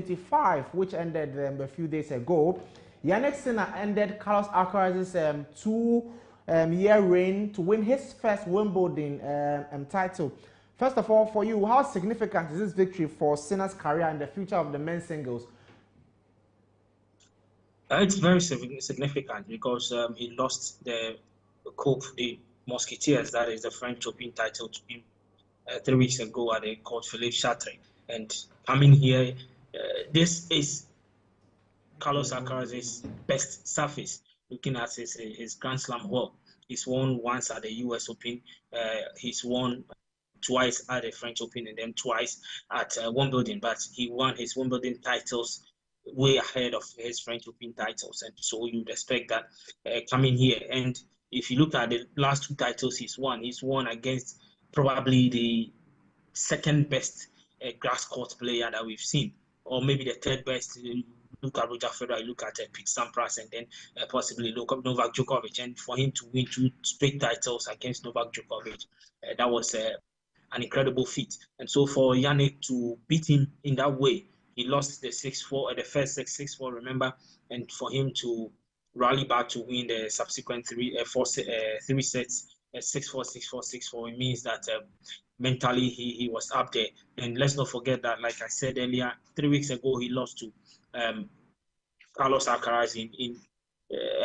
25, which ended a few days ago, Yannick Sinner ended Carlos Alcaraz's 2-year reign to win his first Wimbledon title. First of all, for you, how significant is this victory for Sinner's career and the future of the men's singles? It's very significant because he lost the Musketeers, that is the French Open title, to him 3 weeks ago at the court Philippe Chatrier. And coming here, this is Carlos Alcaraz's best surface. Looking at his Grand Slam haul, he's won once at the US Open. He's won twice at the French Open and then twice at Wimbledon. But he won his Wimbledon titles way ahead of his French Open titles, and so you'd expect that coming here. And if you look at the last 2 titles he's won against probably the second best grass court player that we've seen, or maybe the third best. You look at Roger Federer, you look at Pete Sampras, and then possibly look at Novak Djokovic. And for him to win 2 straight titles against Novak Djokovic, that was an incredible feat. And so for Yannick to beat him in that way, he lost the 6-4, the first 6-4, remember, and for him to rally back to win the subsequent 3 sets, 6-4, 6-4, 6-4, it means that mentally he was up there. And let's not forget that, like I said earlier, 3 weeks ago he lost to Carlos Alcaraz in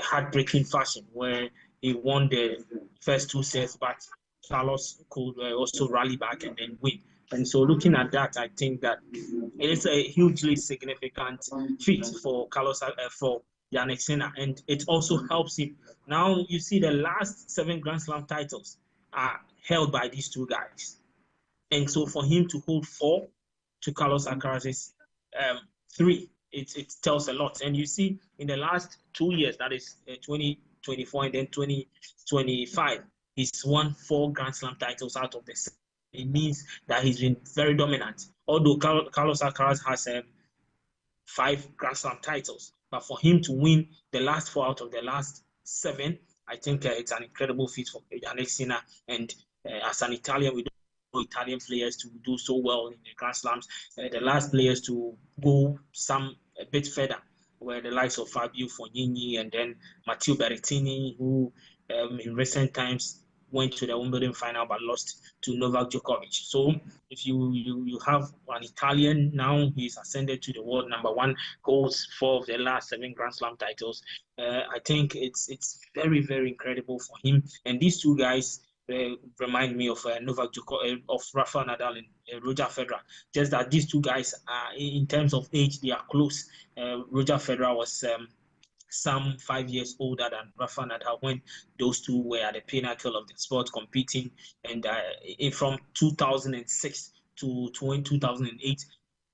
heartbreaking fashion, where he won the first 2 sets, but Carlos could also rally back and then win. And so looking at that, I think that it is a hugely significant feat for for Yannick Sinner, and it also helps him. Now you see the last 7 Grand Slam titles are held by these 2 guys. And so for him to hold 4 to Carlos Alcaraz's 3, it tells a lot. And you see in the last 2 years, that is 2024 and then 2025, he's won 4 Grand Slam titles out of this. It means that he's been very dominant. Although Carlos Alcaraz has 5 Grand Slam titles, but for him to win the last 4 out of the last 7, I think it's an incredible feat for Yannick Sinner. And as an Italian, we don't know Italian players to do so well in the Grand Slams. The last players to go a bit further were the likes of Fabio Fognini and then Matteo Berrettini, who in recent times went to the Wimbledon final but lost to Novak Djokovic. So if you have an Italian now, he's ascended to the world #1, holds 4 of the last 7 Grand Slam titles. I think it's very, very incredible for him. And these 2 guys remind me of Novak Djokovic, of Rafael Nadal and Roger Federer. Just that these 2 guys are, in terms of age, they are close. Roger Federer was some 5 years older than Rafa Nadal when those 2 were at the pinnacle of the sport competing. And from 2006 to 2008,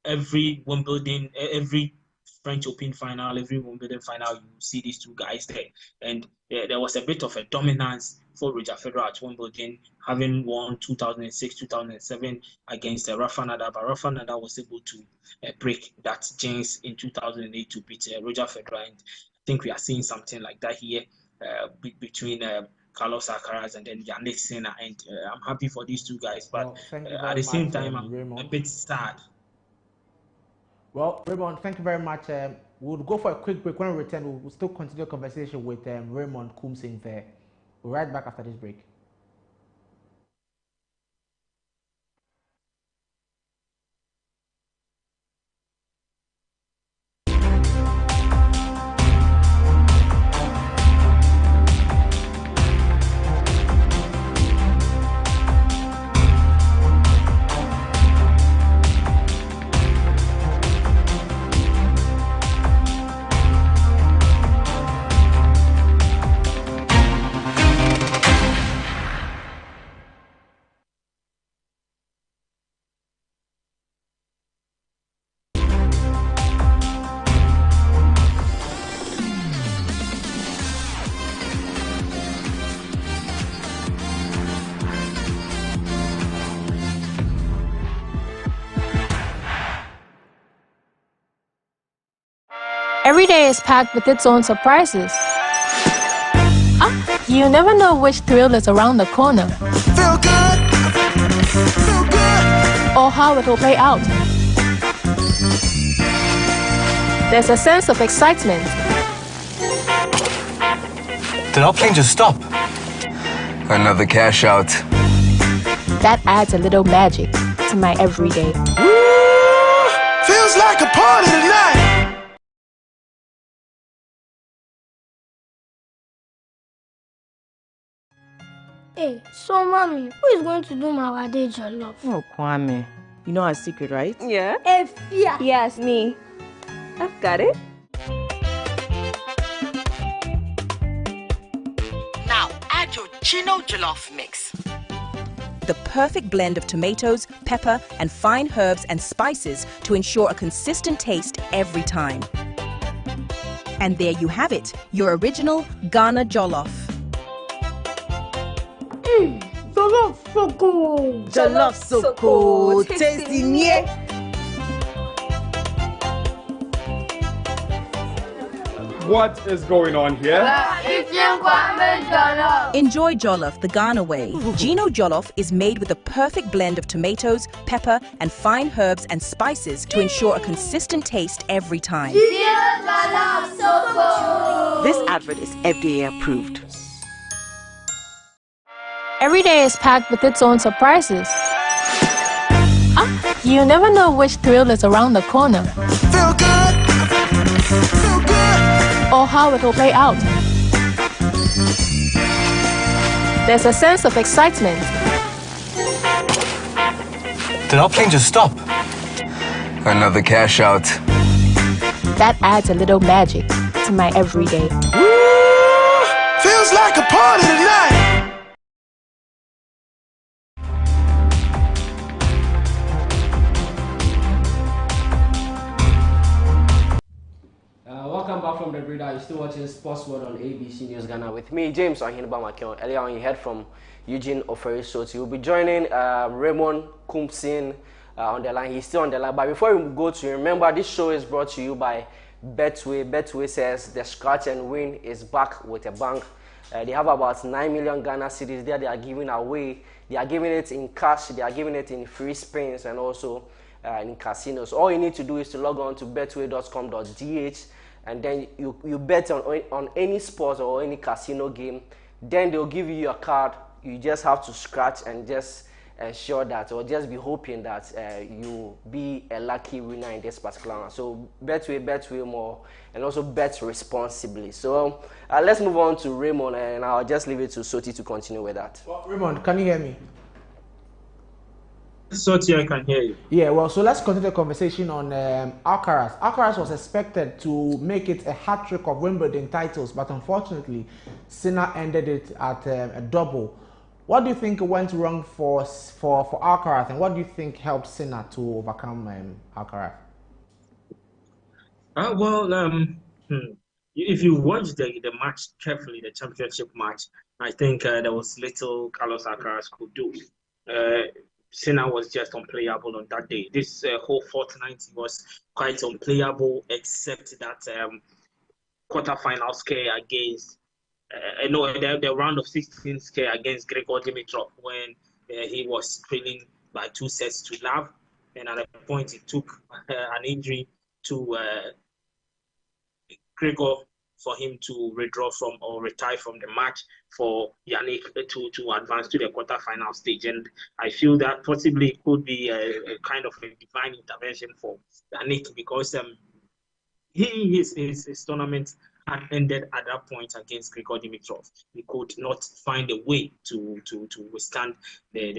every Wimbledon, every French Open final, every Wimbledon final, you see these 2 guys there. And there was a bit of a dominance for Roger Federer at Wimbledon, having won 2006, 2007 against Rafa Nadal. But Rafa Nadal was able to break that jinx in 2008 to beat Roger Federer. And I think we are seeing something like that here between Carlos Alcaraz and then Yannick Sinner, and I'm happy for these 2 guys. But at the same time, I'm Raymond, a bit sad. Well, Raymond, thank you very much. We'll go for a quick break. When we return, we'll still continue the conversation with Raymond Kumsing there. We'll be right back after this break. Every day is packed with its own surprises. You never know which thrill is around the corner. Feel good. Feel good. Or how it will play out. There's a sense of excitement. Did our plane just stop? Another cash out. That adds a little magic to my everyday. Feels like a party tonight. Hey, so mommy, who is going to do my wade jollof? Oh, Kwame. You know our secret, right? Yeah. Efia. Yes, me. I've got it. Now add your Chino jollof mix. The perfect blend of tomatoes, pepper, and fine herbs and spices to ensure a consistent taste every time. And there you have it, your original Ghana jollof. Jollof so good. Jollof so cool. Tasty, yeah. What is going on here? Enjoy jollof the Ghana way. Gino jollof is made with the perfect blend of tomatoes, pepper, and fine herbs and spices to ensure a consistent taste every time. This advert is FDA approved. Every day is packed with its own surprises. You never know which thrill is around the corner. Feel good. Feel good. Or how it will play out. There's a sense of excitement. Did our plane just stop? Another cash out. That adds a little magic to my everyday. Feels like a party tonight. Welcome back from the breeder. You're still watching Sports World on ABC News Ghana with me, James Ohinba. Earlier on, you heard from Eugene Oferi-Soti. You'll be joining Raymond Kumpsin on the line. He's still on the line. But before we go to, remember, this show is brought to you by Betway. Betway says the scratch and win is back with a bang. They have about 9 million Ghana cedis there. They are giving away. They are giving it in cash. They are giving it in free spins and also in casinos. All you need to do is to log on to betway.com.gh. and then you bet on any sport or any casino game. Then they'll give you your card. You just have to scratch and just ensure that, or just be hoping that you be a lucky winner in this particular one. So betway more, and also bet responsibly. So let's move on to Raymond, and I'll just leave it to Soti to continue with that. Well, Raymond, can you hear me? Soti, I can hear you. Yeah, well, so let's continue the conversation on Alcaraz. Alcaraz was expected to make it a hat-trick of Wimbledon titles, but unfortunately, Sinner ended it at a double. What do you think went wrong for Alcaraz, and what do you think helped Sinner to overcome Alcaraz? If you watch the match carefully, the championship match, I think there was little Carlos Alcaraz could do. Sinner was just unplayable on that day. This whole fortnight was quite unplayable, except that quarterfinal scare against, the round of 16 scare against Grigor Dimitrov when he was trailing by 2 sets to love, and at a point it took an injury to Grigor for him to withdraw from or retire from the match for Yannick to advance to the quarterfinal stage. And I feel that possibly it could be a kind of a divine intervention for Yannick, because his tournament had ended at that point against Grigor Dimitrov. He could not find a way to withstand the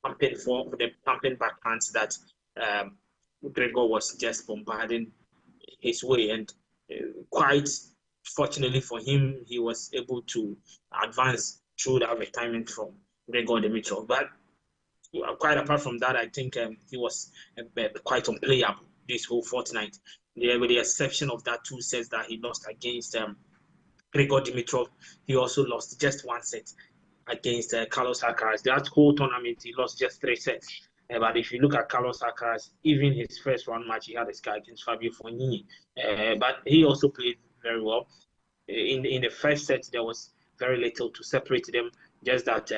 pumping backhands that Grigor was just bombarding his way, and quite fortunately for him, he was able to advance through that retirement from Grigor Dimitrov. But quite apart from that, I think he was quite unplayable this whole fortnight. With the exception of that 2 sets that he lost against Grigor Dimitrov, he also lost just 1 set against Carlos Alcaraz. That whole tournament, he lost just 3 sets. But if you look at Carlos Alcaraz, even his first round match, he had a sky against Fabio Fognini. But he also played very well. In the first set, there was very little to separate them, just that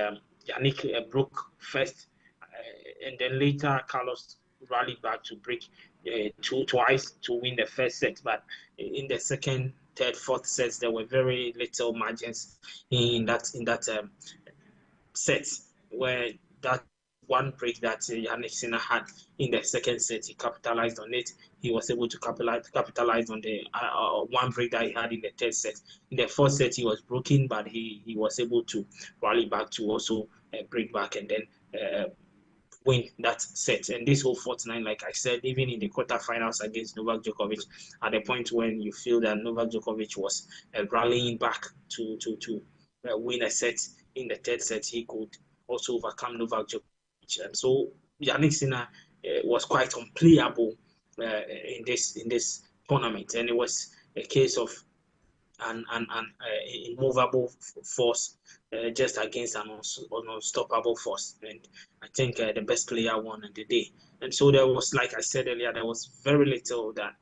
Yannick broke first. And then later, Carlos rallied back to break twice to win the first set, but in the second, third, fourth sets there were very little margins in that set, where that one break that Yannick Sinner had in the second set, he capitalized on it. He was able to capitalize on the one break that he had in the third set. In the fourth set, he was broken, but he was able to rally back to also break back and then win that set. And this whole 49, like I said, even in the quarterfinals against Novak Djokovic, at the point when you feel that Novak Djokovic was rallying back to win a set in the third set, he could also overcome Novak Djokovic. And so Yannick Sinner was quite unplayable in this tournament, and it was a case of an immovable force just against an unstoppable force. And I think the best player won on the day. And so there was, like I said earlier, there was very little that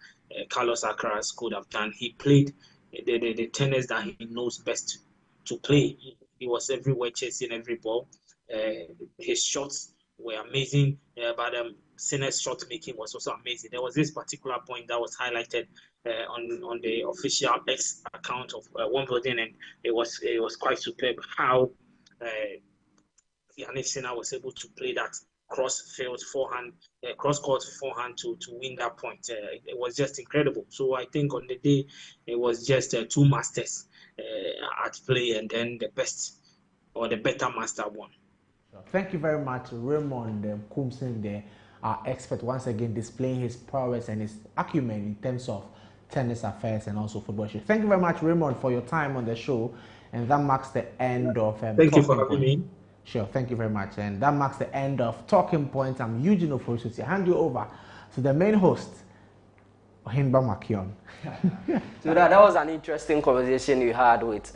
Carlos Alcaraz could have done. He played the tennis that he knows best to play. He was everywhere, chasing every ball. His shots were amazing, but Sinner's shot making was also amazing. There was this particular point that was highlighted on the official X account of Wimbledon, and it was quite superb how Yannick Sinner was able to play that cross-court forehand to win that point. It was just incredible. So I think on the day it was just two masters at play, and then the best or the better master won. Thank you very much, Raymond Kumsin, there, our expert, once again displaying his prowess and his acumen in terms of tennis affairs and also football issues. Thank you very much, Raymond, for your time on the show, and that marks the end of Thank you for having me. Sure, thank you very much, and that marks the end of Talking Points. I'm Eugene Oforiso. Hand you over to the main host, Ohinba Makion. So that was an interesting conversation you had with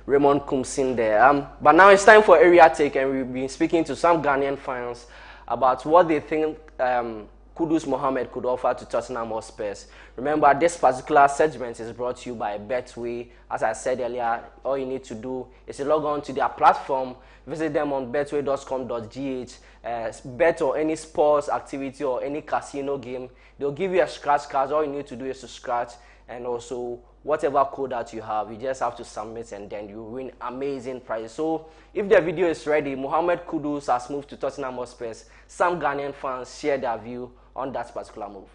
Raymond Kumsin there. But now it's time for Area Take, and we've been speaking to some Ghanaian fans about what they think Kudus Mohammed could offer to Tottenham Hotspur. Remember, this particular segment is brought to you by Betway. As I said earlier, all you need to do is to log on to their platform, visit them on betway.com.gh, bet on any sports activity or any casino game. They'll give you a scratch card. All you need to do is to scratch, and also whatever code that you have, you just have to submit, and then you win amazing prizes. So if the video is ready, Mohamed Kudus has moved to Tottenham Hotspur. Some Ghanaian fans share their view on that particular move.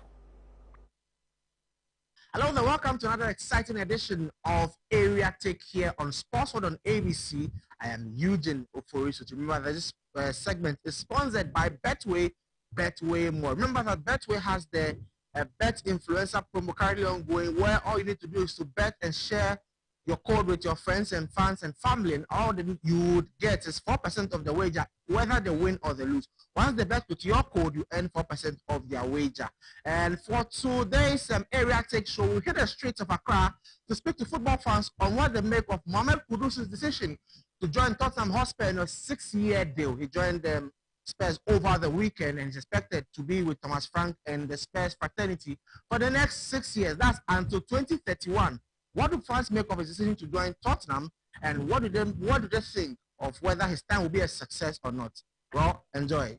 Hello and welcome to another exciting edition of Area Take here on Sportswood on ABC. I am Eugene Oforiso. Remember that this segment is sponsored by Betway, Betway More. Remember that Betway has the Bet Influencer promo currently ongoing, where all you need to do is to bet and share your code with your friends and fans and family, and all that you would get is 4% of the wager, whether they win or they lose. Once they bet with your code, you earn 4% of their wager. And for today's Area Take show, we hit the streets of Accra to speak to football fans on what they make of Mohamed Kudus' decision to join Tottenham Hotspur in a 6-year deal. He joined Spurs over the weekend and is expected to be with Thomas Frank and the Spurs fraternity for the next 6 years. That's until 2031. What do fans make of his decision to join Tottenham, and what do they think of whether his time will be a success or not? Well, enjoy.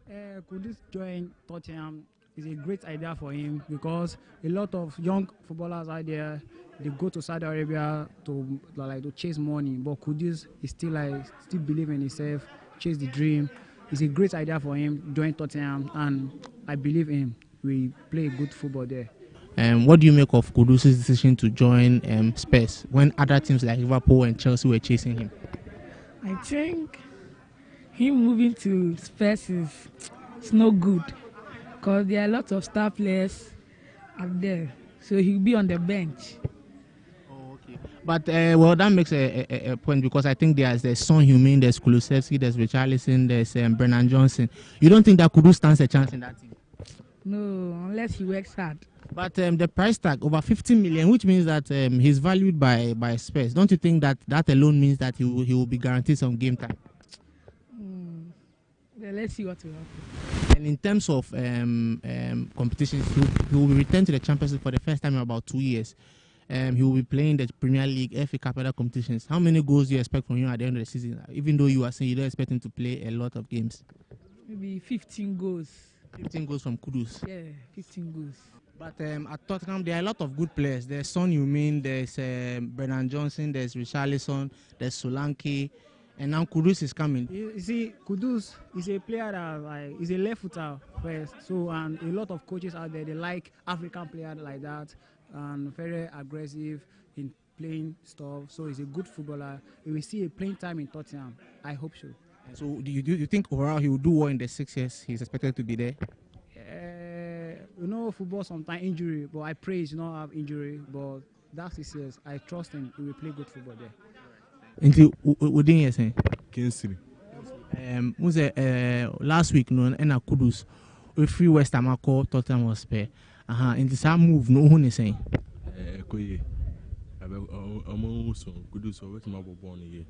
Kudus join Tottenham is a great idea for him, because a lot of young footballers out there, they go to Saudi Arabia to chase money, but Kudus is still believe in himself, chase the dream. It's a great idea for him join Tottenham, and I believe in him. We play good football there. What do you make of Kudus' decision to join Spurs when other teams like Liverpool and Chelsea were chasing him? I think him moving to Spurs is no good, because there are a lot of star players up there, so he'll be on the bench. Oh, okay. But well, that makes a point, because I think there's Son Heung-min, there's Kulusevski, there's Richarlison, there's Brennan Johnson. You don't think that Kudus stands a chance in that team? No, unless he works hard. But the price tag over 50 million, which means that he's valued by Spurs. Don't you think that alone means that he will be guaranteed some game time? Yeah, let's see what will happen. And in terms of competitions, he will return to the Champions League for the first time in about 2 years. He will be playing the Premier League, FA Cup, other competitions. How many goals do you expect from him at the end of the season? Even though you are saying you don't expect him to play a lot of games. Maybe 15 goals. 15 goals from Kudus. Yeah, 15 goals. But at Tottenham, there are a lot of good players. There's Son Heung-min, there's Brennan Johnson, there's Richarlison, there's Solanke, and now Kudus is coming. You see, Kudus is a player that is a left footer first. So, and a lot of coaches out there, they like African players like that, and very aggressive in playing stuff. So he's a good footballer. If we see a playing time in Tottenham, I hope so. So do you think overall he will do well in the 6 years he's expected to be there? Football sometimes injury, but I pray he not have injury. But that's his years. I trust him. He will play good football there. Until within years, Kingsley. Last week, no, and Kudus, we free West Ham call Tottenham Hotspur. In this move, no one is saying. Koye. Also Kudus over to my born here.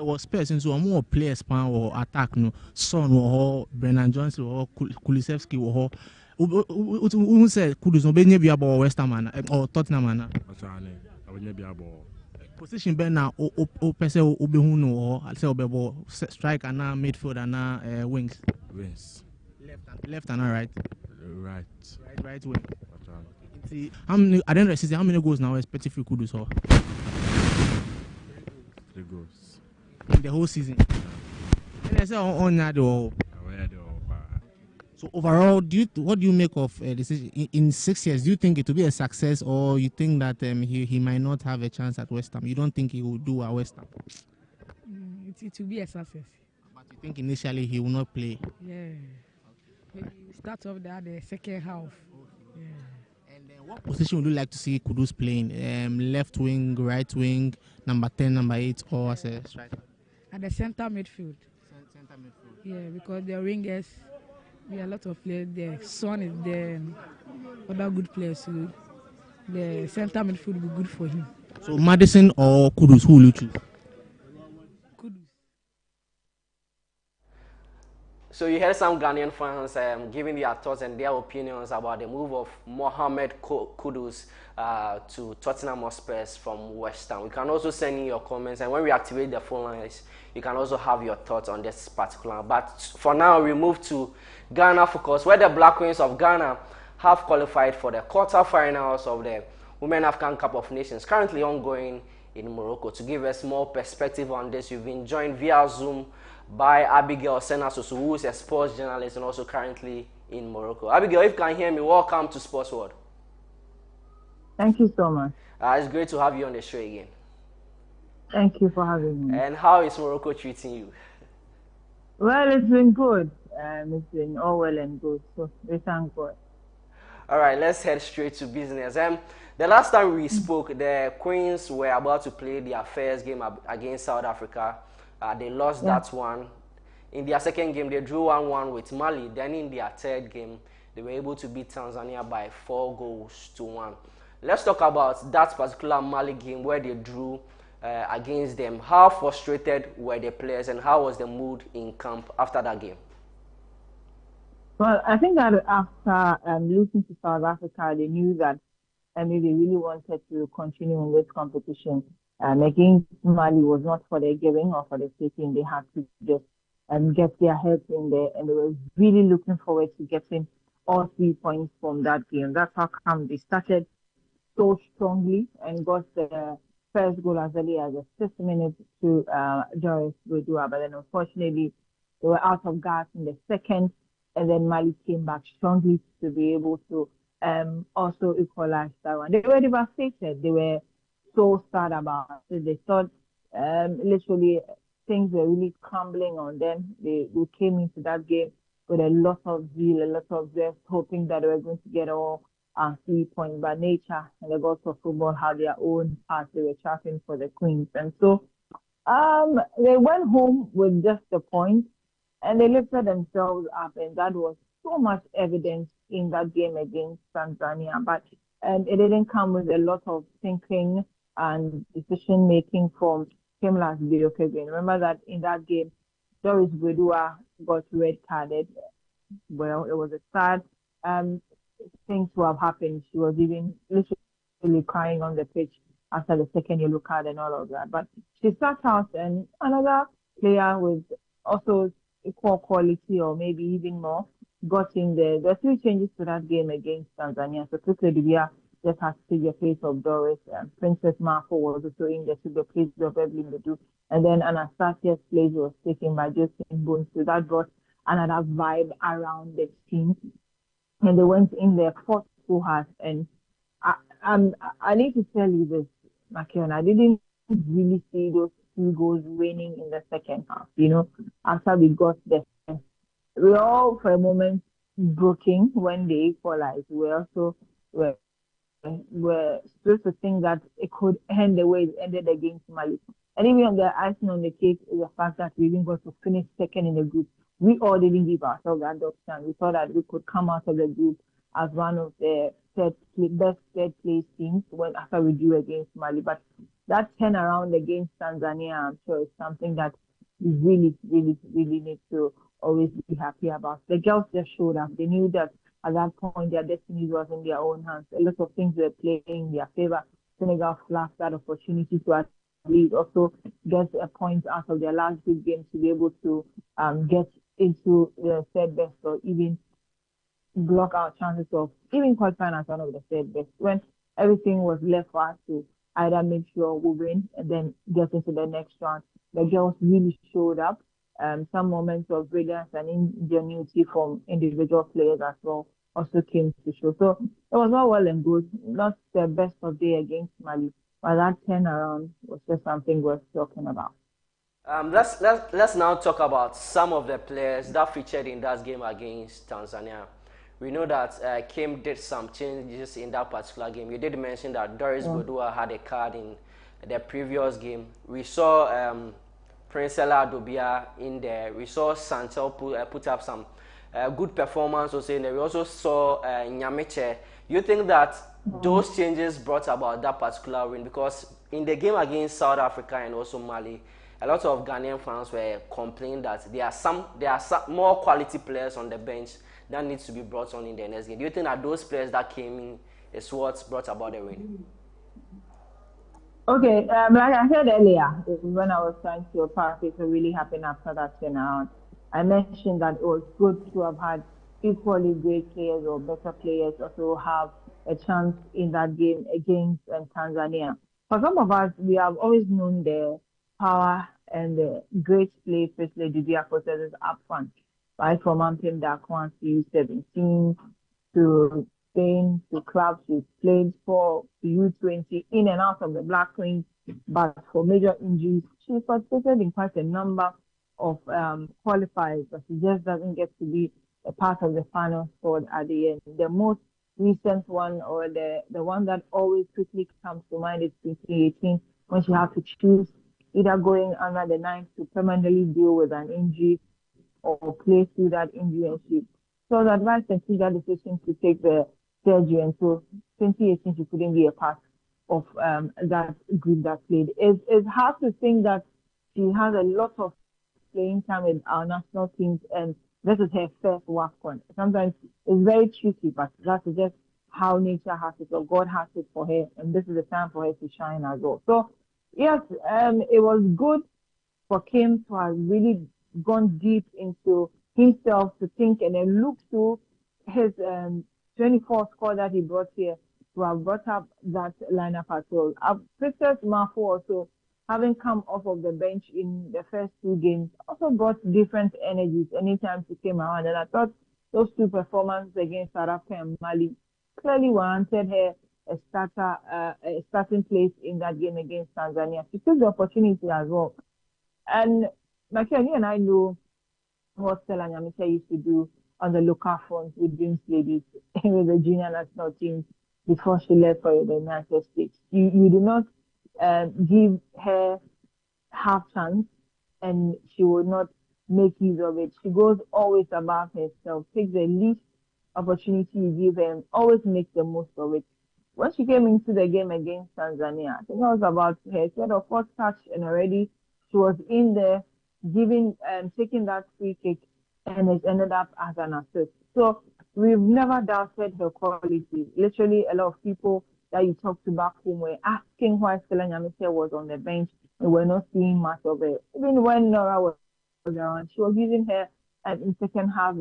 Was person so more players pan or attack no Son or Brennan Johnson or Kulisevsky or who said Kudus no be near about West Ham or Tottenham. Position be na o pese o be hu no or say obebo strike and now midfield and now wings. Wings. Left and right. Right wing. See how many I don't see how many goals now expected for Kudus or 3 goals. In the whole season. Let's say on that or. So overall, what do you make of this? In 6 years, do you think it will be a success, or you think that he might not have a chance at West Ham? You don't think he will do at West Ham? It will be a success. But you think initially he will not play? Yeah. Maybe start off the second half. Yeah. And what position would you like to see Kudus playing? Left wing, right wing, number 10, number 8, or as a striker? At the center midfield. Center midfield. Yeah, because the wingers, there are a lot of players there. Son is there, and other good players. So the center midfield will be good for him. So Madison or Kudus, who will you choose? Kudus. So you heard some Ghanaian fans giving their thoughts and their opinions about the move of Mohamed Kudus to Tottenham Hotspur from West Ham. You can also send in your comments, and when we activate the phone lines, you can also have your thoughts on this particular. But for now, we move to Ghana Focus, where the Black Queens of Ghana have qualified for the quarterfinals of the Women African Cup of Nations, currently ongoing in Morocco. To give us more perspective on this, we've been joined via Zoom by Abigail Senasoso, who is a sports journalist and also currently in Morocco. Abigail, if you can hear me, welcome to Sports World. Thank you so much. It's great to have you on the show again. Thank you for having me. And how is Morocco treating you? Well, it's been good. It's been all well and good, so we thank God. All right, let's head straight to business. The last time we spoke, the Queens were about to play their first game against South Africa. They lost that one. In their second game, they drew 1-1 with Mali. Then in their third game, they were able to beat Tanzania by 4-1. Let's talk about that particular Mali game where they drew against them. How frustrated were the players and how was the mood in camp after that game? Well, I think that after losing to South Africa, they knew that maybe they really wanted to continue in this competition. Against Mali was not for their giving or for the taking. They had to just get their heads in there, and they were really looking forward to getting all 3 points from that game. That's how come they started so strongly and got the first goal as early as the 6th minute to Joris Wedua. But then unfortunately, they were out of gas in the second, and then Mali came back strongly to be able to also equalize that one. They were devastated. They were so sad about it. They thought literally things were really crumbling on them. They came into that game with a lot of zeal, a lot of zest, hoping that they were going to get all 3 points. But nature and the gods of football had their own path. They were charting for the Queens. And so they went home with just a point, and they lifted themselves up, and that was so much evidence in that game against Tanzania. But it didn't come with a lot of thinking and decision-making from Kimlas Biokegin. Remember that in that game, Doris Wedua got red-carded. Well, it was a sad thing to have happened. She was even literally crying on the pitch after the second yellow card and all of that. But she sat out, and another player with also equal quality or maybe even more got in there. There are 3 changes to that game against Tanzania. So quickly, Dubia just has to take the place of Doris. Princess Marco was also in there, took the place of Evelyn Ledoux. And then Anastasia's place was taken by Josephine Boone. So that brought another vibe around the team. And they went in there, fought so hard. And I need to tell you this, Makion, I didn't really see those 2 goals raining in the second half. You know, after we got there, we all for a moment broken when they equalized. We also were supposed to think that it could end the way it ended against Mali. And even on the icing on the cake is the fact that we even got to finish second in the group. We all didn't give ourselves that option. We thought that we could come out of the group as one of the best third place teams when after we drew against Mali. But that turnaround against Tanzania, I'm sure, is something that we really, really, really need to always be happy about. The girls just showed up. They knew that at that point their destiny was in their own hands. A lot of things were playing in their favor. Senegal flashed that opportunity to at least also get a point out of their last group game to be able to get into the third best or even block our chances of even qualifying as one of the third best when everything was left for us to either make sure we win and then get into the next round. The girls really showed up. Some moments of brilliance and ingenuity from individual players as well also came to show. So it was all well and good. Not the best of day against Mali, but that turnaround was just something worth talking about. Let's now talk about some of the players that featured in that game against Tanzania. We know that Kim did some changes in that particular game. You did mention that Doris Bodua had a card in the previous game. We saw Princella Dobia in there. We saw Santel put up some good performance also in there. We also saw Nyameche. You think that those changes brought about that particular win? Because in the game against South Africa and also Mali, a lot of Ghanaian fans were complaining that there are some more quality players on the bench that needs to be brought on in the next game. Do you think that those players that came in is what brought about the win? Okay, like I said earlier, when I was trying to paraphrase what really happened after that turnaround, I mentioned that it was good to have had equally great players or better players also have a chance in that game against Tanzania. For some of us, we have always known the power and the great play First Lady Dubia possesses up front, right? From Ampim Dakwan to U17 to Spain to clubs she's played for, to U20, in and out of the Black Queens, but for major injuries, she's participated in quite a number of qualifiers, but she just doesn't get to be a part of the final squad at the end. The most recent one, or the one that always quickly comes to mind, is 2018, when she had to choose either going under the knife to permanently deal with an injury or play through that injury, and she was advised and took that decision to take the surgery, and so 2018 she couldn't be a part of that group that played. It's hard to think that she has a lot of playing time with our national teams, and this is her first Wafcon. Sometimes it's very tricky, but that's just how nature has it, or God has it for her, and this is the time for her to shine as well. So yes, it was good for Kim to have really gone deep into himself to think and then look to his 24 score that he brought here to have brought up that lineup as well. Princess Marfo also, having come off of the bench in the first 2 games, also brought different energies anytime she came around. And I thought those 2 performances against South Africa and Mali clearly warranted her a starting place in that game against Tanzania. She took the opportunity as well. And Makia, you and I know what Stella Nyamisha used to do on the local front with Dreams Ladies with the junior national teams before she left for the United States. You do not give her half chance, and she will not make use of it. She goes always above herself, takes the least opportunity you give her, and always makes the most of it. When she came into the game against Tanzania, I think it was about her third or fourth touch, and already she was in there taking that free kick, and it ended up as an assist. So we've never doubted her quality. Literally, a lot of people that you talked to back home were asking why Stella Nyamisha was on the bench, and we're not seeing much of it. Even when Nora was around, she was using her in second half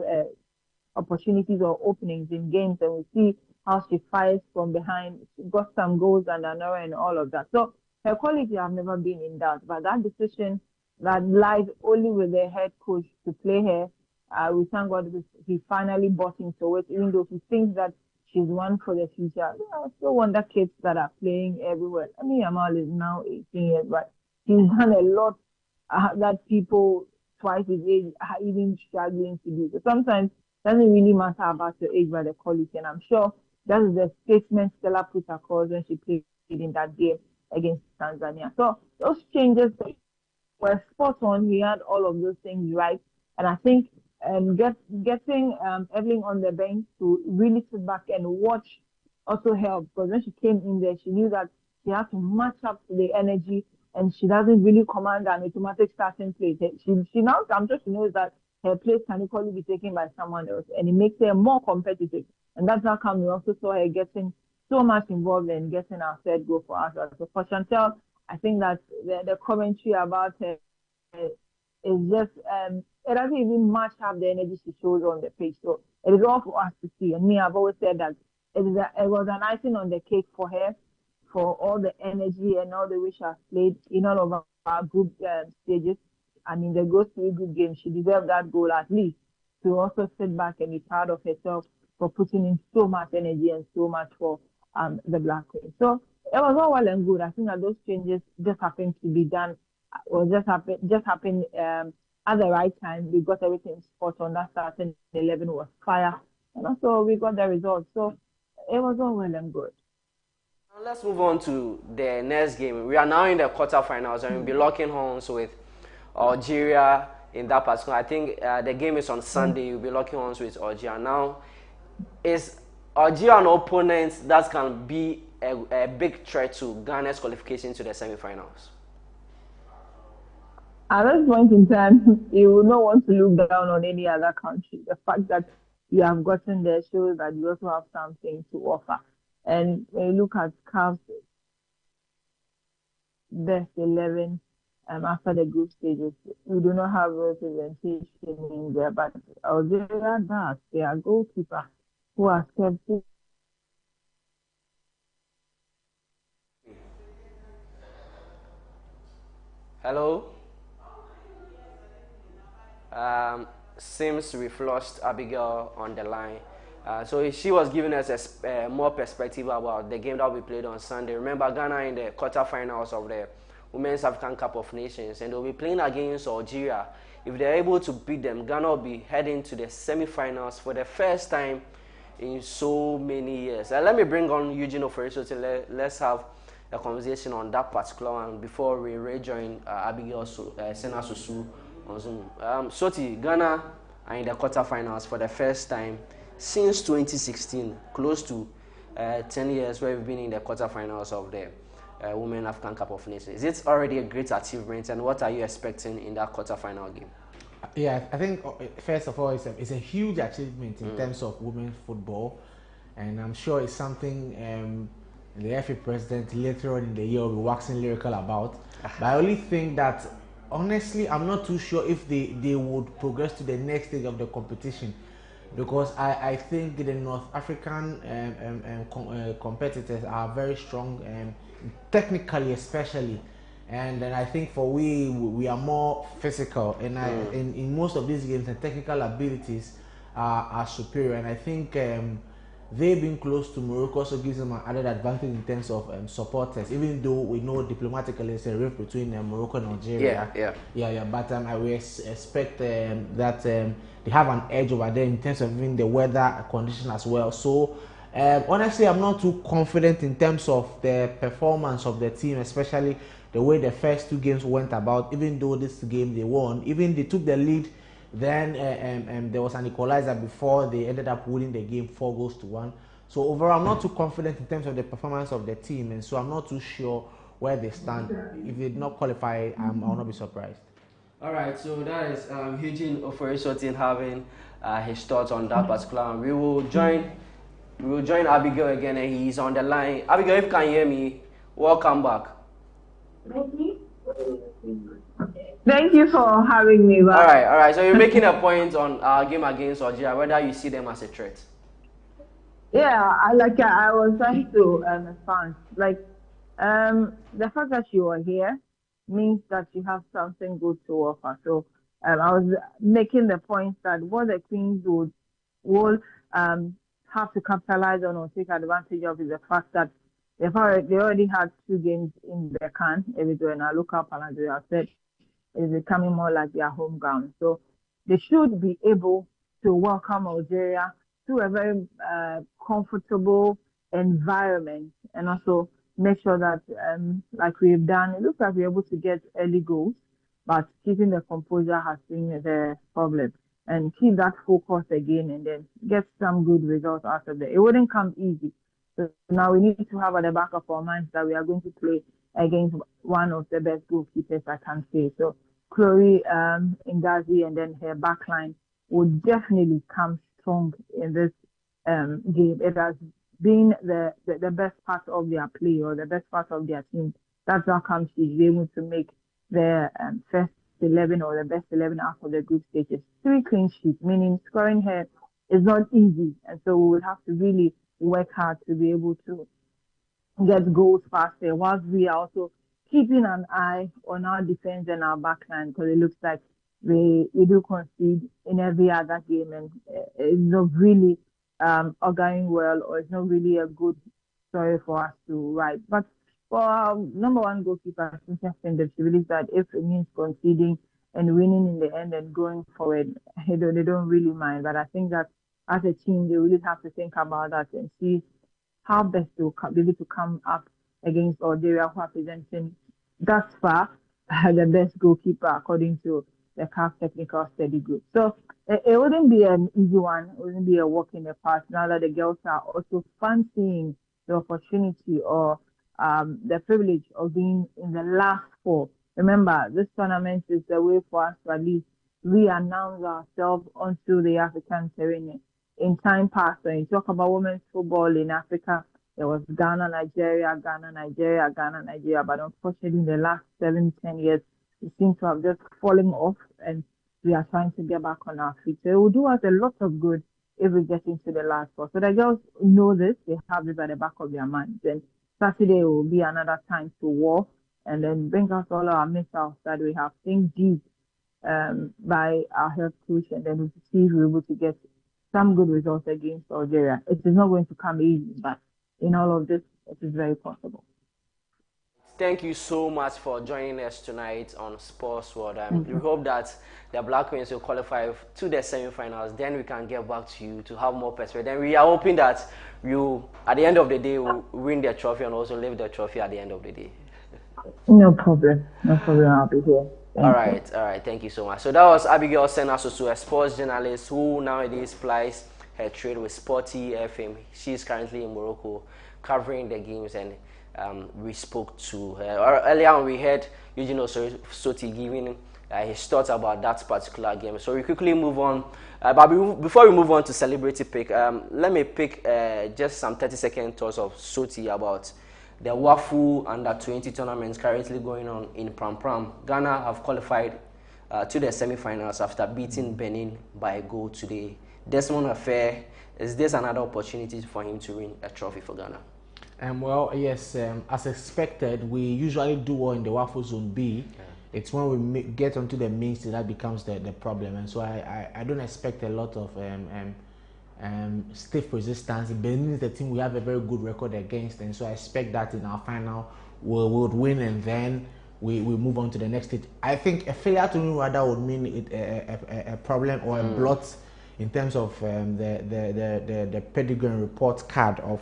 opportunities or openings in games, and we see how she fires from behind. She got some goals and an error and all of that. So her quality have never been in doubt, but that decision that lies only with the head coach to play her. We thank God he finally bought into it, even though he thinks that she's one for the future. I still wonder kids that are playing everywhere. I mean, Amal is now 18 years, but he's done a lot that people twice his age are even struggling to do. So sometimes it doesn't really matter about your age, but the quality. And I'm sure that is the statement Stella put across when she played in that game against Tanzania. So those changes were spot on. He had all of those things right. And I think getting Evelyn on the bench to really sit back and watch also helped, because when she came in there, she knew that she had to match up to the energy, and she doesn't really command an automatic starting place. She now, I'm sure she knows that her place can equally be taken by someone else, and it makes her more competitive. And that's how come we also saw her getting so much involved in getting our third goal for us. So for Chantel, I think that the commentary about her is just it doesn't even match up the energy she shows on the pitch. So it is all for us to see. And me, I've always said that it was an icing on the cake for her, for all the energy and all the way she has played in all of our group stages. I mean, the goes 3 good games, she deserved that goal at least, to also sit back and be proud of herself for putting in so much energy and so much for the Black Queen. So it was all well and good. I think that those changes just happened to be done, or just happened at the right time. We got everything spot on. That starting 11 was fire, and also we got the results. So it was all well and good. Now let's move on to the next game. We are now in the quarterfinals, and we'll be locking horns with Algeria in that particular. I think the game is on Sunday. We'll be locking horns with Algeria. Now, is Algeria an opponent that can be a big threat to Ghana's qualification to the semi-finals? At this point in time, you will not want to look down on any other country. The fact that you have gotten there shows that you also have something to offer. And when you look at CAF's best 11 after the group stages, we do not have representation in there. But Algeria does. Their goalkeeper, who has kept it. Hello? Seems we've lost Abigail on the line. So she was giving us more perspective about the game that we played on Sunday. Remember, Ghana in the quarterfinals of the Women's African Cup of Nations, and they'll be playing against Algeria. If they're able to beat them, Ghana will be heading to the semi-finals for the first time in so many years. Let me bring on Eugene Oforiso. Let's have a conversation on that particular one before we rejoin Abigail Sena Susu on Zoom. Soti, Ghana are in the quarterfinals for the first time since 2016, close to 10 years where we've been in the quarterfinals of the Women African Cup of Nations. Is it already a great achievement, and what are you expecting in that quarterfinal game? Yeah, I think first of all, it's a huge achievement in terms of women's football, and I'm sure it's something the FA president later on in the year will be waxing lyrical about. But I only think that, honestly, I'm not too sure if they would progress to the next stage of the competition, because I think the North African competitors are very strong, technically especially, and I think for we are more physical, and in most of these games the technical abilities are superior, and I think they being close to Morocco also gives them an added advantage in terms of supporters, even though we know diplomatically it's a rift between Morocco and Algeria. Yeah. But I will expect that they have an edge over there in terms of even the weather condition as well. So honestly, I'm not too confident in terms of the performance of the team, especially the way the first 2 games went about. Even though this game they won, even they took the lead, then there was an equalizer before they ended up winning the game 4-1. So overall, I'm not too confident in terms of the performance of the team, and so I'm not too sure where they stand. If they did not qualify, I will not be surprised. All right, so that is Eugene Oforiso having his thoughts on that particular one. We will join Abigail again, and he's on the line. Abigail, if you can hear me, welcome back. Thank you for having me. All right. So you're making a point on our game against Algeria, whether you see them as a threat. Yeah, I was trying to respond. The fact that you are here means that you have something good to offer. So I was making the point that what the Queens will have to capitalize on or take advantage of is the fact that they already had 2 games in their can. It was in our local parliament. I said is becoming more like their home ground. So they should be able to welcome Algeria to a very comfortable environment and also make sure that, like we've done, it looks like we're able to get early goals, but keeping the composure has been the problem. And keep that focus again and then get some good results out of it. It wouldn't come easy. So now we need to have at the back of our minds that we are going to play against one of the best goalkeepers I can say. So Chloe Ngazi and then her backline would definitely come strong in this game. It has been the best part of their play or the best part of their team. That's how come she's able to make the first 11 or the best 11 out of the group stages. 3 clean sheets, meaning scoring her is not easy. And so we will have to really work hard to be able to get goals faster, whilst we are also keeping an eye on our defense and our backline, because it looks like we do concede in every other game, and it's not really going well, or it's not really a good story for us to write. But for our number 1 goalkeeper, Cynthia Fendel, she believes that if it means conceding and winning in the end and going forward, they don't really mind. But I think that as a team, they really have to think about that and see how best to be able to come up against Algeria, who are presenting thus far the best goalkeeper according to the CAF Technical Study Group. So it wouldn't be an easy one. It wouldn't be a walk in the park. Now that the girls are also fancying the opportunity or the privilege of being in the last 4. Remember, this tournament is the way for us to at least re-announce ourselves onto the African terrain. In time past, when you talk about women's football in Africa, there was Ghana, Nigeria, Ghana, Nigeria, Ghana, Nigeria. But unfortunately, in the last 7-10 years, it seems to have just fallen off, and we are trying to get back on our feet. So it will do us a lot of good if we get into the last 4. So the girls know this. They have this at the back of their minds. And Saturday will be another time to war and then bring us all our missiles that we have. Think deep by our health coach, and then we'll see if we're able to get some good results against Algeria. It is not going to come easy, but in all of this, it is very possible. Thank you so much for joining us tonight on Sports World. We hope that the Black Queens will qualify to the semi-finals. Then we can get back to you to have more perspective. Then we are hoping that you, at the end of the day, will win the trophy and also leave the trophy at the end of the day. No problem. I'll be here. All right. Thank you so much. So that was Abigail Senasoso, a sports journalist who nowadays plies her trade with Sporty FM. She's currently in Morocco covering the games, and we spoke to her. Earlier on, we heard Eugene Soti giving his thoughts about that particular game. So we quickly move on. But before we move on to celebrity pick, let me pick just some 30-second thoughts of Soti about the WAFU Under-20 tournament currently going on in Pram Pram. Ghana have qualified to the semi-finals after beating Benin by a goal today. Desmond Affair, is this another opportunity for him to win a trophy for Ghana? Well, yes, as expected, we usually do well in the WAFU Zone B. Yeah. It's when we get onto the main stage that becomes the problem. And so I don't expect a lot of stiff resistance. Benin is the team we have a very good record against, and so I expect that in our final we would win, and then we move on to the next stage. I think a failure to win rather would mean a problem or a blot in terms of the pedigree and report card of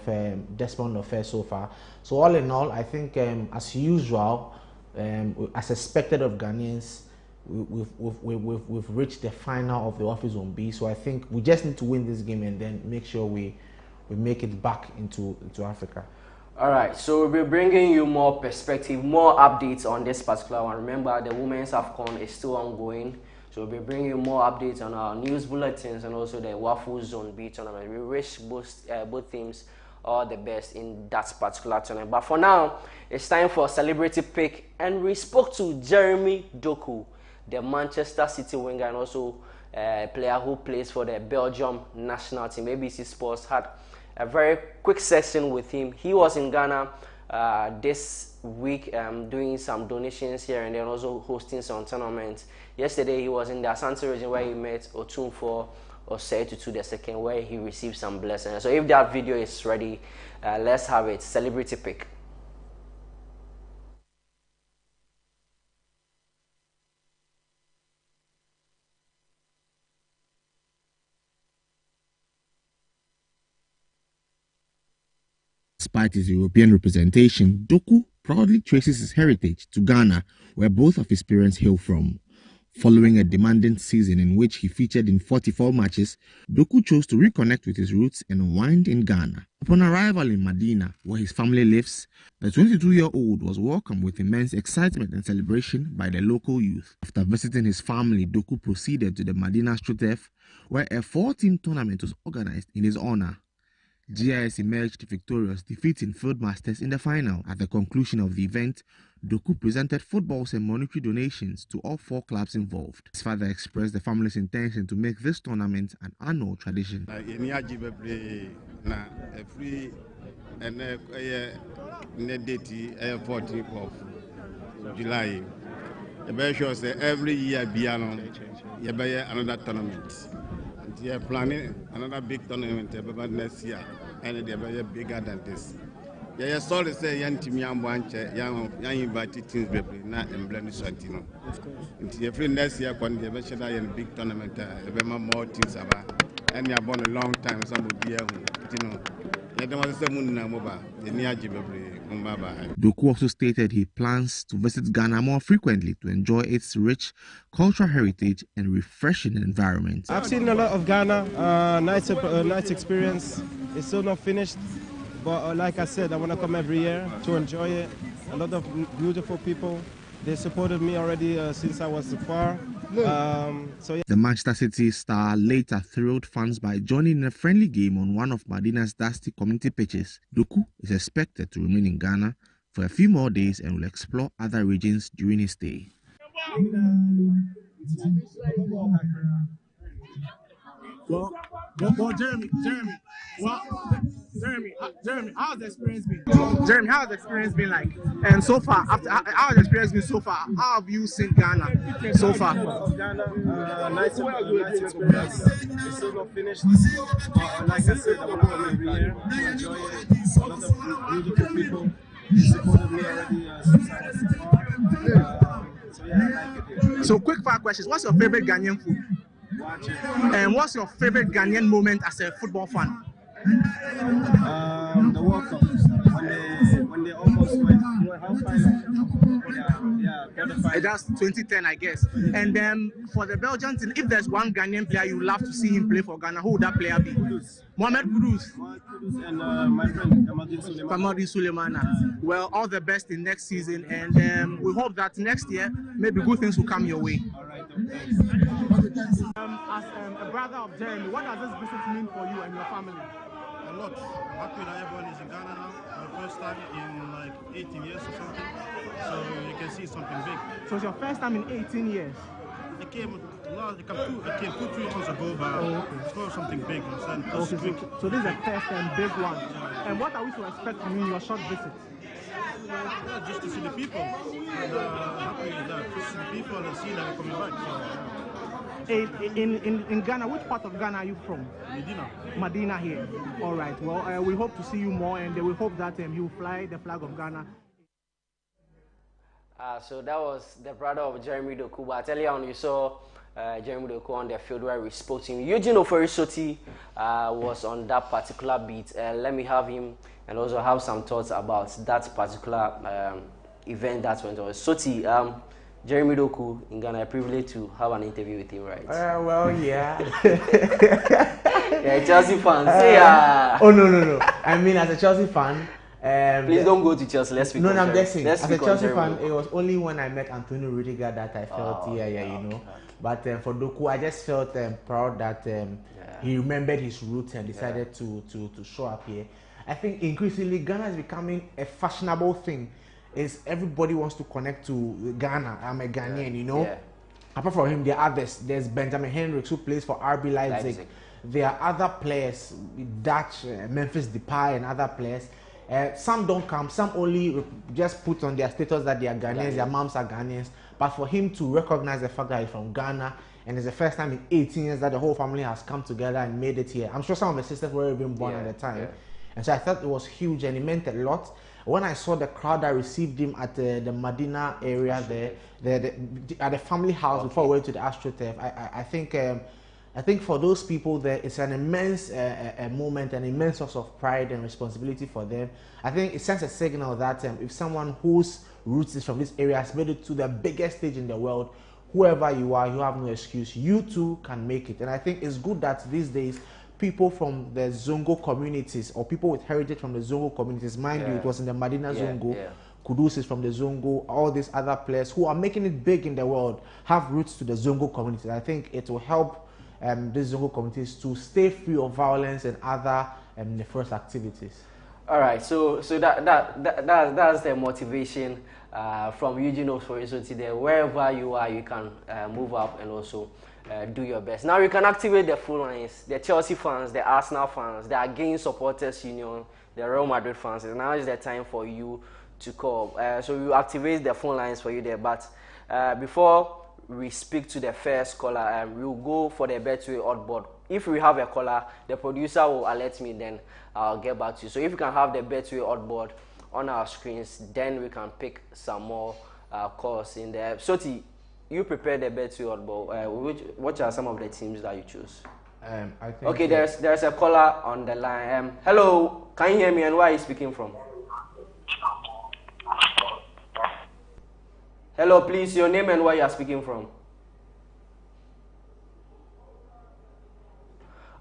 Desmond Affair so far. So all in all, I think as usual, as expected of Ghanaians, we've reached the final of the WAFU Zone B. So I think we just need to win this game and then make sure we make it back into Africa. All right, so we'll be bringing you more perspective, more updates on this particular one. Remember, the Women's Wafcon is still ongoing. So we'll be bringing you more updates on our news bulletins and also the WAFU Zone B tournament. We wish both teams all the best in that particular tournament. But for now, it's time for celebrity pick, and we spoke to Jeremy Doku, the Manchester City winger and also a player who plays for the Belgium national team. ABC Sports had a very quick session with him. He was in Ghana this week doing some donations here and then also hosting some tournaments. Yesterday he was in the Asante region where he met Otumfo Osei-Tutu II, where he received some blessings. So if that video is ready, let's have it. Celebrity pick. Despite his European representation, Doku proudly traces his heritage to Ghana, where both of his parents hail from. Following a demanding season in which he featured in 44 matches, Doku chose to reconnect with his roots and unwind in Ghana. Upon arrival in Medina, where his family lives, the 22-year-old was welcomed with immense excitement and celebration by the local youth. After visiting his family, Doku proceeded to the Medina Strutef, where a 4-team tournament was organized in his honor. GIS emerged victorious, defeating Field Masters in the final. At the conclusion of the event, Doku presented footballs and monetary donations to all 4 clubs involved. His father expressed the family's intention to make this tournament an annual tradition. July. Every year, another tournament. They are planning another big tournament next year, and they are bigger than this. Yeah, sorry to say, young Timmy young invited teams, not in Blended Santino. Every next year, when they mention a big tournament, more teams about, and they are born a long time, some would be Doku also stated he plans to visit Ghana more frequently to enjoy its rich cultural heritage and refreshing environment. I've seen a lot of Ghana, nice experience. It's still not finished, but like I said, I want to come every year to enjoy it. A lot of beautiful people. They supported me already since I was far. So yeah. The Manchester City star later thrilled fans by joining in a friendly game on one of Medina's dusty community pitches. Doku is expected to remain in Ghana for a few more days and will explore other regions during his stay. Well, Jeremy, how's the experience been? Jeremy, how's the experience been like? And so far, how's the experience been so far? How have you seen Ghana so far? Ghana, nice experience. It's still not finished. Like I said, I want to come every year to enjoy it. A lot of beautiful people. They supported me already since I was far. So yeah, I like it here. So quick fire questions. What's your favorite Ghanaian food? And what's your favorite Ghanaian moment as a football fan? The World Cup when they almost went half final. Yeah, that's 2010, I guess. And then for the Belgians, if there's one Ghanaian player you love to see him play for Ghana, who would that player be? Mohamed Kudus. And my friend Kamadi Suleimana. Well, all the best in next season, and we hope that next year maybe good things will come your way. All right. As a brother of Jeremy, what does this visit mean for you and your family? A lot. I'm happy that everyone is in Ghana now. My first time in like 18 years or something. So you can see something big. So it's your first time in 18 years? I came 2-3 months ago, but it's not something big. Okay, so this is the first and big one. Yeah. And what are we to expect from you in your short visit? Yeah, just to see the people. And happy with that. Just see the people and see that we're coming back. So, In Ghana, which part of Ghana are you from? Medina. Medina here. All right. Well, we hope to see you more, and we hope that you fly the flag of Ghana. So that was the brother of Jeremy Doku. But earlier on, you saw Jeremy Doku on the field where we spoke to him. Eugene Oferisoti was on that particular beat. Let me have him and also have some thoughts about that particular event that went on. Soti, Jeremy Doku in Ghana, a privilege to have an interview with him, right? Well, yeah. Yeah, Chelsea fan. Oh, no. I mean, as a Chelsea fan, please don't go to Chelsea. Let's speak. No, I'm guessing. As a Chelsea fan, it was only when I met Antonio Rudiger that I felt, you know. But for Doku, I just felt proud that he remembered his roots and decided to show up here. I think increasingly Ghana is becoming a fashionable thing. Is everybody wants to connect to Ghana. I'm a Ghanaian, you know. apart from him, there are others. There's Benjamin Hendricks, who plays for RB Leipzig. There are other players, Dutch, Memphis Depay, and other players. Some don't come. Some only just put on their status that they are Ghanaians, their moms are Ghanaians. But for him to recognize the fact that he's from Ghana, and it's the first time in 18 years that the whole family has come together and made it here. I'm sure some of the sisters were even born at the time. And so I thought it was huge and it meant a lot. When I saw the crowd that received him at the Medina area there, at the family house before we went to the AstroTurf, I think for those people there, it's an immense moment, an immense source of pride and responsibility for them. I think it sends a signal that if someone whose roots is from this area has made it to the biggest stage in the world, whoever you are, you have no excuse. You too can make it. And I think it's good that these days, people from the Zongo communities or people with heritage from the Zongo communities, mind you, it was in the Medina Zongo, Kudus is from the Zongo, all these other players who are making it big in the world have roots to the Zongo community. I think it will help these Zongo communities to stay free of violence and other nefarious activities. All right, so that's the motivation from Eugene Oforisoti there. Wherever you are, you can move up and also do your best. Now you can activate the phone lines. The Chelsea fans, the Arsenal fans, the Again Supporters Union, the Real Madrid fans. Now is the time for you to call. So you activate the phone lines for you there. But before we speak to the first caller, we'll go for the Betway oddboard. If we have a caller, the producer will alert me, then I'll get back to you. So if you can have the Betway oddboard on our screens, then we can pick some more calls in there. Soti, you prepared the Betway oddboard. What are some of the teams that you choose? I think okay, there's a caller on the line. Hello, can you hear me, and where are you speaking from? Hello, please, your name and where you are speaking from.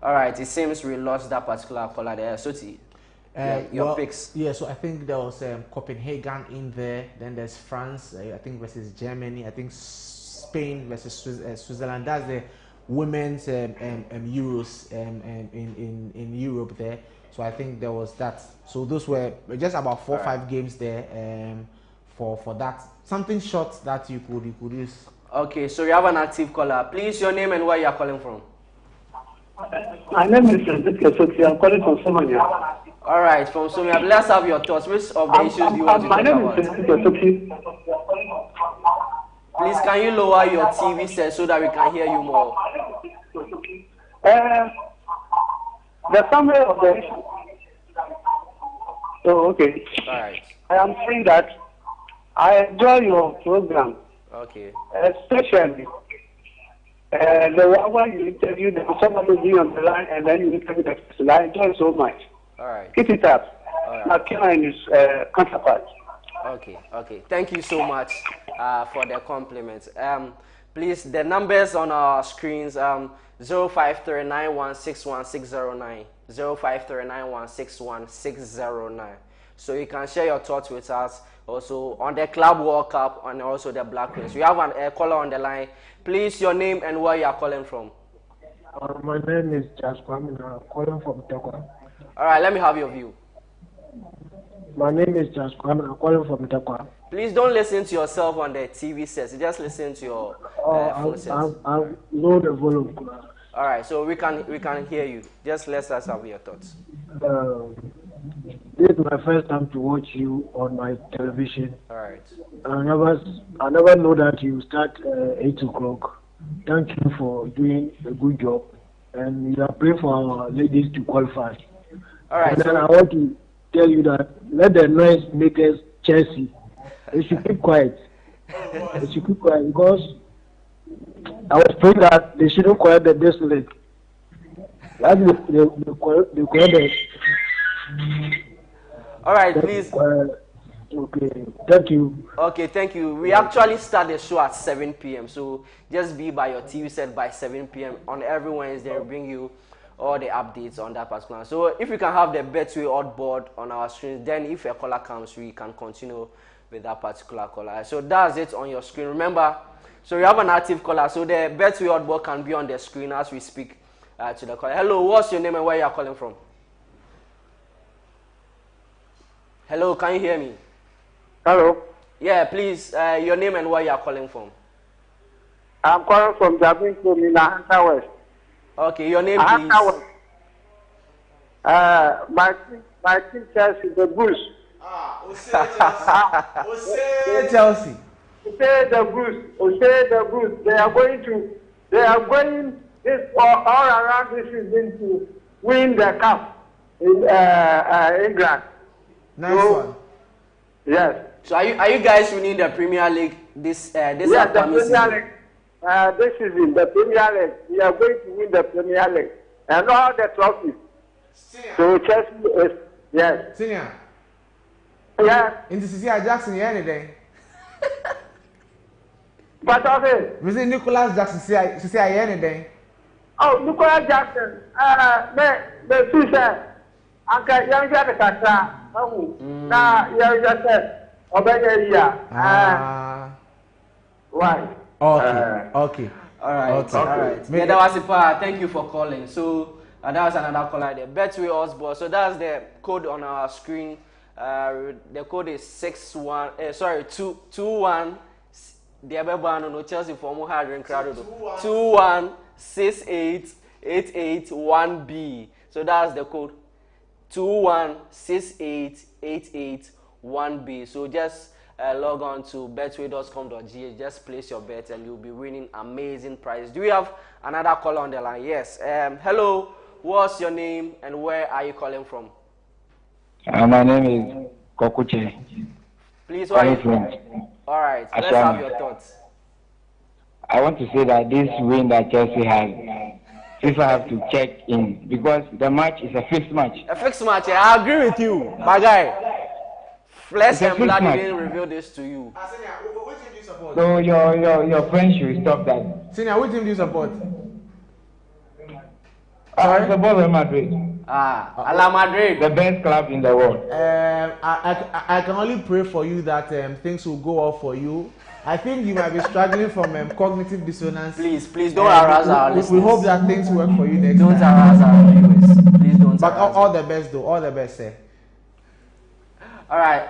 All right, it seems we lost that particular caller there. Soti, your picks. Yeah, so I think there was Copenhagen in there. Then there's France, I think, versus Germany. I think Spain versus Switzerland. That's the women's Euros in Europe there. So I think there was that. So those were just about 4 or 5 games there for that. Something short that you could use. Okay, so you have an active caller. Please, your name and where you are calling from. My name is Soti. I'm calling from Somalia. All right, from Somalia. Let's have your thoughts. Which of the issues do you want to talk about? My name is Soti. Please, can you lower your TV set so that we can hear you more? The summary of the issue. Oh, okay. All right. I am saying that I enjoy your program. Okay. Especially the one where you interview somebody being on the line and then you interview the person. I enjoy it so much. All right. Keep it up. All right. Makena and his counterpart. Okay. Thank you so much for the compliments. Please, the numbers on our screens, 0539161609, 0539161609. So you can share your thoughts with us also on the Club World Cup and also the Black Queens. We have a caller on the line. Please, your name and where you are calling from. My name is Jasper. I'm calling from Takwa. All right, let me have your view. My name is Jasper. I'm calling from Takwa. Please don't listen to yourself on the TV sets. Just listen to your phone sets. I'll lower the volume. All right, so we can hear you. Just let us have your thoughts. This is my first time to watch you on my television. All right. I never know that you start 8 o'clock. Thank you for doing a good job, and we are praying for our ladies to qualify. All right. And then I want to tell you that let the noise makers Chelsea. They should keep quiet. They should keep quiet because I was praying that they shouldn't quiet the best leg. That's the quiet. All right, please. Okay, thank you. Okay, thank you. We actually start the show at 7 p.m. So just be by your TV set by 7 p.m. on every Wednesday. We'll bring you all the updates on that particular. So if we can have the Betway oddboard on our screen, then if a caller comes, we can continue with that particular caller. So that's it on your screen. Remember, so you have an active caller. So the Betway oddboard can be on the screen as we speak to the caller. Hello, what's your name and where you are calling from? Hello, can you hear me? Hello. Yeah, please, your name and where you are calling from. I'm calling from Jabin in Ahanta West. Okay, your name, Ahanta please. West. My team Chelsea, the Bulls. Chelsea. Say the Bulls. They are going this all around this season to win the cup in England. Nice one. Yes. So are you guys winning the Premier League this upcoming season? League. This season, the Premier League. We are going to win the Premier League and all the trophies. So Chelsea is yes. Senior. Yeah. Into Cecilia Jackson anything. But okay. Mr. Nicholas Jackson say anything. Oh, Nicholas Jackson. The sister. Uncle young Jackson. Now you just said obey why? Okay. All right. Yeah, that was it. Thank you for calling. So that was another caller there. Betway Osborne. So that's the code on our screen. The code is 21. The other no Chelsea for more hard and crowded. 2168881B. So that's the code. 2168881B. So just log on to betway.com.gh. Just place your bet and you'll be winning amazing prizes. Do we have another caller on the line? Yes. Hello. What's your name and where are you calling from? My name is Kokuche. Please, what are you? All right. Let's have your thoughts. I want to say that this win that Chelsea has, FIFA have to check in because the match is a fixed match. A fixed match. I agree with you, my guy. Flesh and blood didn't reveal this to you. So your friend should stop that. Senior, which team do you support? I support Real Madrid. Ala Madrid. The best club in the world. I can only pray for you that things will go off for you. I think you might be struggling from cognitive dissonance. Please don't harass our listeners. We hope that things work for you next time. Don't harass our viewers. Please don't. But all the best though. All the best, sir. All right.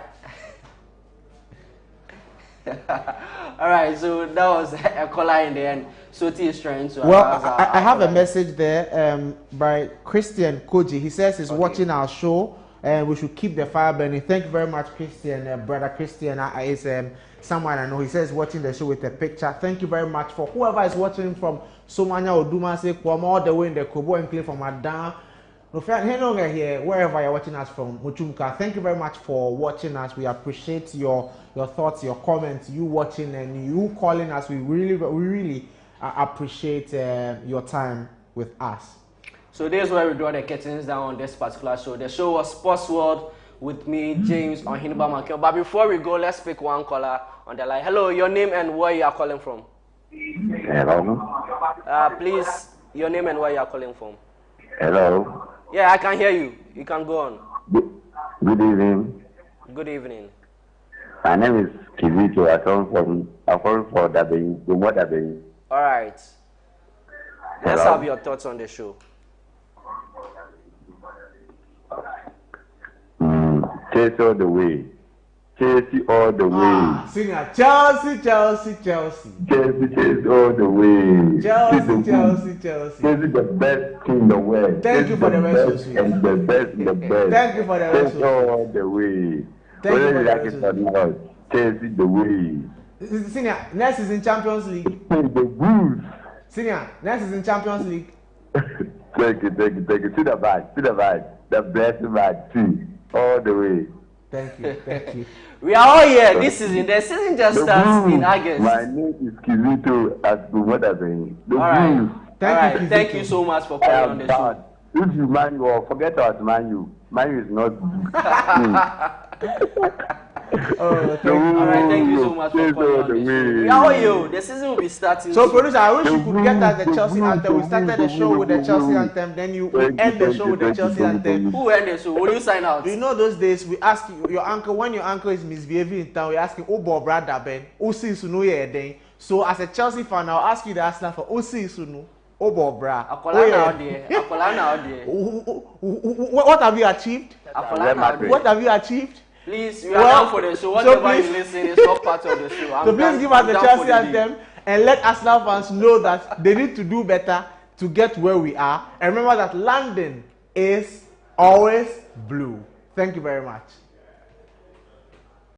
All right. So that was a caller in the end. Soti is trying to. Well, I have a message there by Christian Koji. He says he's watching our show and we should keep the fire burning. Thank you very much, Christian. Brother Christian is someone I know. He says watching the show with a picture. Thank you very much for whoever is watching from Somanya or Dumase, all the way in the Kobo and Clay from Adan. Here, wherever you're watching us from, Muchumka, thank you very much for watching us. We appreciate your thoughts, your comments, you watching and you calling us. We really appreciate your time with us. So this is where we draw the curtains down on this particular show. The show was Sports World with me, James Ohinba Makio. But before we go, let's pick one caller on the line. Hello, your name and where you are calling from? Hello. Please, your name and where you are calling from? Hello. Yeah, I can hear you. You can go on. Good evening. Good evening. My name is Kizito. I come from Dabeng. All right. Let's have your thoughts on the show. Chelsea all the way. Chelsea all the way. Singer, Chelsea. Chelsea all the way. Chelsea. Chelsea the best team in the world. Thank you for the message. And the best. Thank you for the message. Chelsea all the way. Thank you for the message. Chelsea the way. Senior, next is in Champions League. The Bulls. Senior, next is in Champions League. Thank you. See the vibe. The best vibe too. All the way. Thank you. We are all here this season. The season just starts in August. My name is Kizito at Bumadabe. Alright. Thank you so much for coming on the show. If you Man U, forget about Man U. Man U is not Alright, thank you so much for calling on the show. We are all here. The season will be starting. So, producer, I wish you could get us the Chelsea anthem. We started the show with the Chelsea anthem, then you end the show with the Chelsea anthem. Who end the show? Will you sign out? You know those days we ask you, your uncle, when your uncle is misbehaving in town, we ask him, oh, brother Ben, Osi Sunu ye then. So, as a Chelsea fan, I'll ask you the Arsenal for Osi Sunu. Oh, bra. What have you achieved? What have you achieved? Please, we are down for the show. Whatever you listen is all part of the show. So please give us the Chelsea anthem and let Arsenal fans know that they need to do better to get where we are. And remember that London is always blue. Thank you very much.